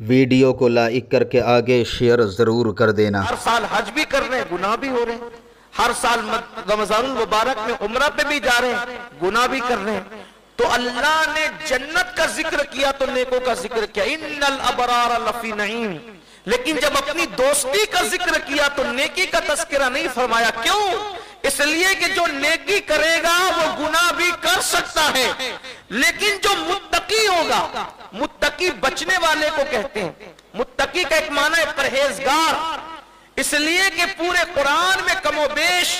Video को like करके आगे शेयर जरूर कर देना। हर साल हज भी कर रहे हैं, गुनाह भी हो रहे हैं। हर साल रमजानुल मुबारक में उम्रा पे भी जा रहे हैं, गुनाह भी कर रहे हैं। तो अल्लाह ने जन्नत का जिक्र किया तो नेकों का जिक्र किया, इन्नल अबरार लफी नईम। लेकिन जब अपनी दोस्ती का जिक्र किया तो नेकी का तस्करा नहीं फरमाया। क्यों? इसलिए कि जो नेकी करेगा वो गुनाह भी कर सकता है, लेकिन जो मुत्तकी होगा, मुत्तकी बचने वाले को कहते हैं। मुत्तकी का एक माना है परहेजगार, इसलिए कि पूरे कुरान में कमोबेश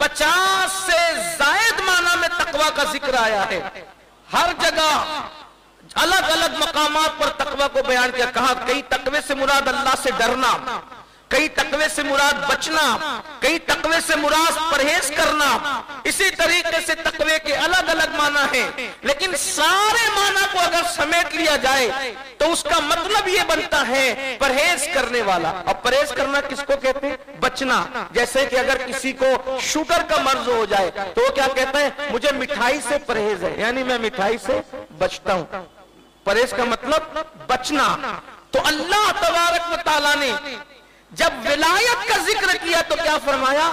50 से जायद माना में तकवा का जिक्र आया है। हर जगह अलग अलग मकामात पर तकवा को बयान किया। कहा कई तकवे से मुराद अल्लाह से डरना, कई तकवे से मुराद बचना, कई तकवे से मुराद परहेज करना। इसी तरीके से तकवे के अलग अलग माना है, लेकिन सारे माना को अगर समेट लिया जाए तो उसका मतलब यह बनता है परहेज करने वाला। और परहेज करना किसको कहते हैं? बचना। जैसे कि अगर किसी को शुगर का मर्ज हो जाए तो वो क्या कहता है? मुझे मिठाई से परहेज है, यानी मैं मिठाई से बचता हूं। परहेज का मतलब बचना। तो अल्लाह तबारक व तआला ने जब विलायत का जिक्र किया तो क्या फरमाया?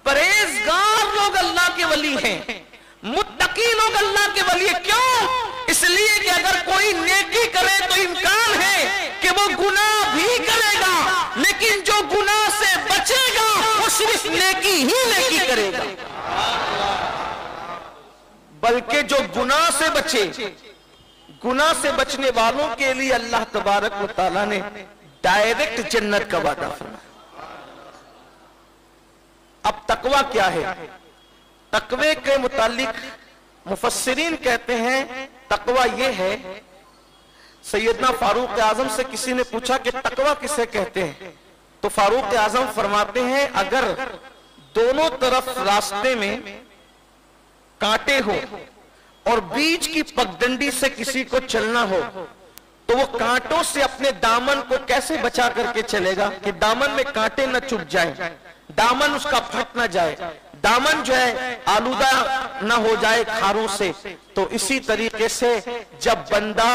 परहेजगार लोग अल्लाह के वली हैं, मुत्तकी लोग अल्लाह के वली हैं। क्यों? इसलिए कि अगर कोई नेकी करे तो इम्कान है कि वो गुनाह भी करेगा, लेकिन जो गुनाह से बचेगा वो सिर्फ नेकी ही नेकी करेगा। बल्कि जो गुनाह से बचे, गुनाह से बचने वालों के लिए अल्लाह तबारक व तआला ने डायरेक्ट जन्नत का वादा फरमाया। अब तकवा क्या है? तकवे के मुतालिक मुफस्सिरीन कहते हैं तकवा यह है, सैयदना फारूक आजम से किसी ने पूछा कि तकवा किसे कहते हैं, तो फारूक आजम फरमाते हैं अगर दोनों तरफ रास्ते में कांटे हो और बीच की पगडंडी से किसी को चलना हो तो वो कांटों से अपने दामन को कैसे बचा करके चलेगा कि दामन में कांटे न चुभ जाए, दामन उसका फट न जाए, दामन जो है आलूदा न हो जाए खारों से। तो इसी तरीके से जब बंदा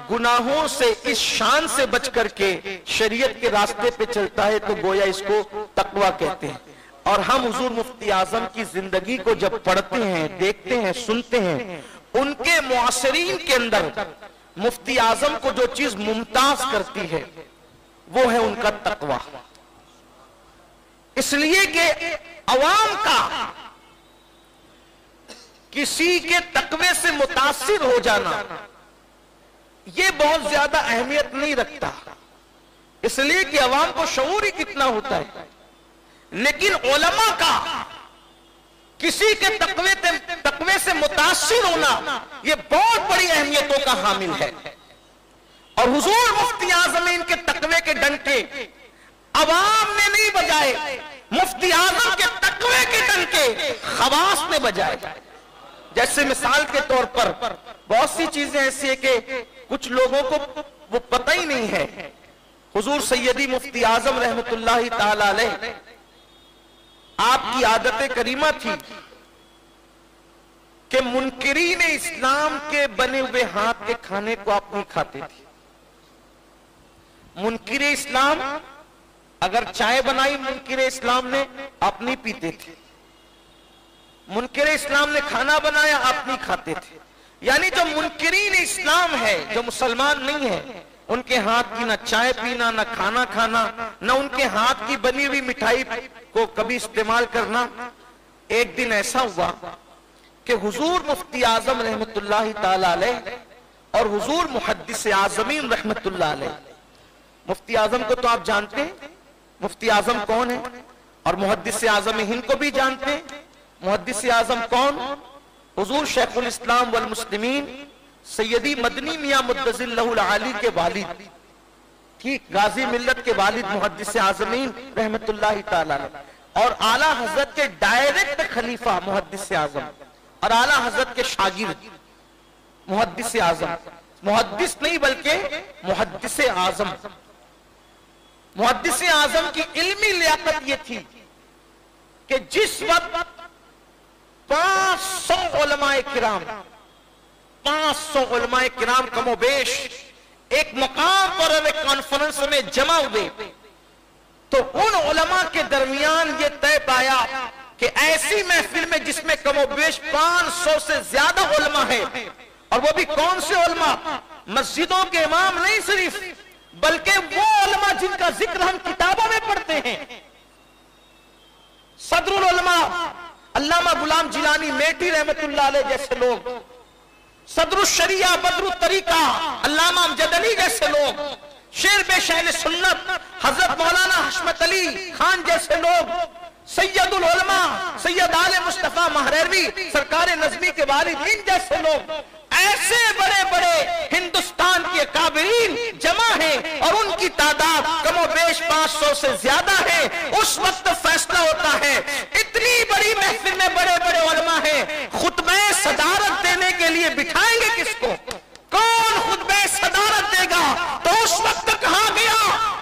गुनाहों से इस शान से बच करके शरीयत के रास्ते पे चलता है तो गोया इसको तकवा कहते हैं। और हम हुजूर मुफ्ती आजम की जिंदगी को जब पढ़ते हैं, देखते हैं, सुनते हैं, उनके मुआसरीन के अंदर मुफ्ती आजम को जो चीज मुमताज करती है वो है उनका तकवा। इसलिए कि अवाम का किसी के तकवे से मुतासिर हो जाना ये बहुत ज्यादा अहमियत नहीं रखता, इसलिए कि अवाम को शऊर ही कितना होता है। लेकिन उलमा का किसी के तकवे से मुतासिर होना यह बहुत बड़ी अहमियतों का हामिल है। और हुजूर मुफ्ती आजम इनके तकवे के डंके अवाम ने नहीं बजाए, मुफ्ती आजम के तकवे के डंके खवास ने बजाए। जैसे मिसाल के तौर पर बहुत सी चीजें ऐसी है कि कुछ लोगों को वो पता ही नहीं है। हुजूर सैयदी मुफ्ती आजम रहमतुल्लाहि ताला अलैह आपकी आदत करीमा थी कि मुनकिरीन इस्लाम के बने हुए हाथ के खाने को आप नहीं खाते थे। मुनकिर इस्लाम अगर चाय बनाई मुनकिर इस्लाम ने, आप नहीं पीते थे। मुनकिर इस्लाम ने खाना बनाया, आप नहीं खाते थे। यानी जो मुनकिरीन इस्लाम है, जो मुसलमान नहीं है, उनके हाथ की ना चाय पीना, ना खाना खाना, ना उनके हाथ की बनी हुई मिठाई को कभी इस्तेमाल करना। एक दिन ऐसा हुआ कि हुजूर मुफ्ती आजम रहमतुल्लाहि ताला अलैह और हुजूर मुहद्दिस आजमीन रहमतुल्लाह अलैह, मुफ्ती आजम को तो आप जानते हैं, मुफ्ती आजम कौन है, और मुहद्दिस आजम हिंद को भी जानते हैं। मुहद्दिस आजम कौन? हुजूर शेखुल इस्लाम वल मुस्लिमीन सैयदी मदनी मियां मुद्दजिल्लहुल आली के वालिद, ठीक, गाजी मिल्लत के वालिद मुहद्दिस आजमीन रहमतुल्लाहि ताला अलैह और आला हजरत के डायरेक्ट खलीफा मुहद्दिस आजम और आला हजरत के शागिर्द मुहद्दिस आजम, मुहद्दिस नहीं बल्कि मुहद्दिस आजम। मुहद्दिस आजम की इल्मी लियाकत यह थी कि जिस वक्त 500 उलमाए किराम 500 उलमाए किराम कमोबेश एक मुकाम पर एक कॉन्फ्रेंस में जमा हुए, तो उन उलमा के दरमियान ये तय पाया कि ऐसी महफिल में जिसमें कमोबेश 500 से ज्यादा उलमा है, और वो भी कौन से उलमा, मस्जिदों के इमाम नहीं सिर्फ, बल्कि वो उलमा जिनका जिक्र हम किताबों में पढ़ते हैं, सदरुल उलमा अल्लामा गुलाम जिलानी मेटी रहमतुल्लाह अलैह जैसे लोग, सदरुल शरिया बदरुल तरीका अल्लामा अमजद अली जैसे लोग, शेर बेशैन सुन्नत हजरत मौलाना हशमत अली खान जैसे लोग, सैयदुल उलमा सैयद आले मुस्तफा महरवी सरकार नजमी के वालिदीन जैसे लोग, ऐसे बड़े बड़े हिंदुस्तान के काबिरीन जमा हैं और उनकी तादाद कमोबेश 500 से ज्यादा है। उस वक्त फैसला होता है, इतनी बड़ी महफिल में बड़े बड़े उलमा हैं, खुतबे सदारत देने के लिए बिठाएंगे किसको? कौन खुतबे सदारत देगा? तो उस वक्त कहा गया,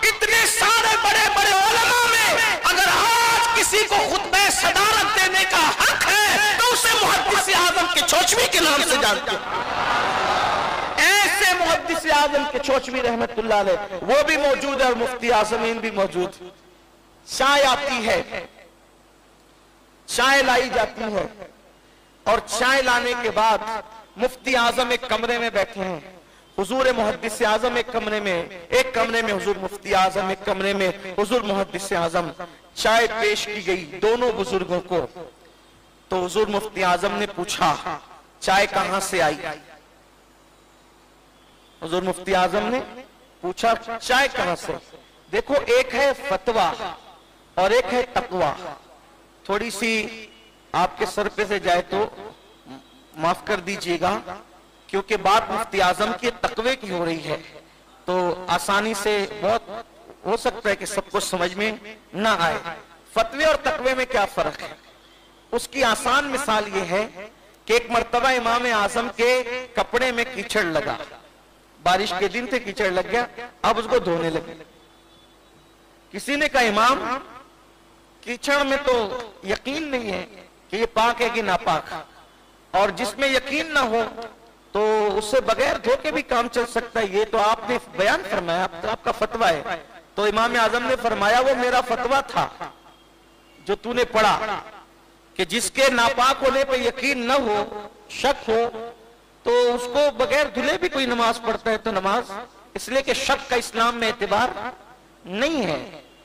इतने सारे बड़े बड़े उलमा में अगर आज किसी को खुतबे सदारत देने का हक है तो उसे मुहद्दिस आजम के चोचवी के नाम से जानते हैं। ऐसे मुहद्दिस आजम के चोचवी रहमतुल्लाह अलैह वो भी मौजूद है और मुफ्ती आजमीन भी मौजूद। चाय आती है, चाय लाई जाती है, और चाय लाने के बाद मुफ्ती आजम एक कमरे में बैठे हैं, हुजूर मुहद्दिस आजम एक कमरे में हुजूर मुफ्ती आजम एक कमरे में हुजूर मुहद्दिस आजम। चाय पेश की गई दोनों बुजुर्गों को, तो हुजूर मुफ्ती आजम ने पूछा चाय कहां से आई? हुजूर मुफ्ती आजम ने पूछा चाय कहां से? देखो, एक है फतवा और एक है तकवा। थोड़ी सी आपके सर पे से जाए तो माफ कर दीजिएगा, क्योंकि बात मुफ्ती आजम के तकवे की हो रही है, तो आसानी से बहुत हो सकता है कि सबको समझ में ना आए। फतवे और तकवे में क्या फर्क है? उसकी आसान मिसाल यह है कि एक मर्तबा इमाम आजम के कपड़े में कीचड़ लगा, बारिश के दिन थे, कीचड़ लग गया, अब उसको धोने लगे। किसी ने कहा इमाम, कीचड़ में तो यकीन नहीं है कि ये पाक है कि नापाक, और जिसमें यकीन ना हो तो उससे बगैर धोके भी काम चल सकता है, ये तो आपने बयान फरमाया, आपका फतवा है। तो इमाम आजम ने फरमाया वो मेरा फतवा था जो तूने पढ़ा, कि जिसके नापाक होने पर यकीन न हो, शक हो, तो उसको बगैर धुले भी कोई नमाज पढ़ता है तो नमाज, इसलिए कि शक का इस्लाम में एतबार नहीं है,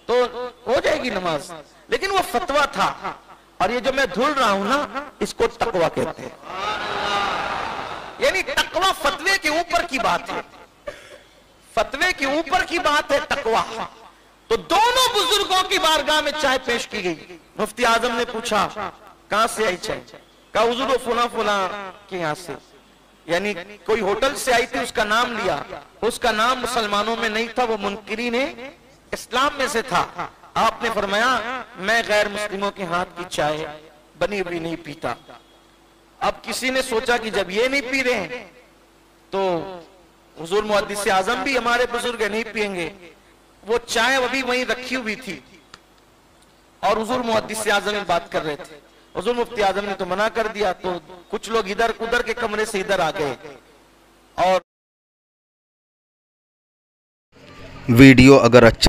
तो हो जाएगी नमाज। लेकिन वो फतवा था, और ये जो मैं धुल रहा हूं ना, इसको तकवा कहते हैं। यानी तकवा फतवे के ऊपर की बात है, फतवे के ऊपर की बात है तकवा। तो दोनों बुजुर्गों की बारगाह में चाय पेश की गई। मुफ्ती आजम ने पूछा कहां से आई चाय? कहा हुजूर फुला फुला के यहां से, यानी कोई होटल से आई थी, उसका नाम लिया, उसका नाम मुसलमानों में नहीं था, वो मुनकिरीन इस्लाम में से था। आपने फरमाया मैं गैर मुस्लिमों के हाथ की चाय बनी हुई नहीं पीता। अब किसी ने सोचा कि जब ये नहीं पी रहे हैं तो हुजूर मुहद्दिस आजम भी हमारे बुजुर्ग नहीं पिएंगे। वो चाय अभी वहीं रखी हुई थी और हुजूर मुहद्दिस आजम बात कर रहे थे। हुजूर मुफ्ती आजम ने तो मना कर दिया, तो कुछ लोग इधर उधर के कमरे से इधर आ गए। और वीडियो अगर अच्छा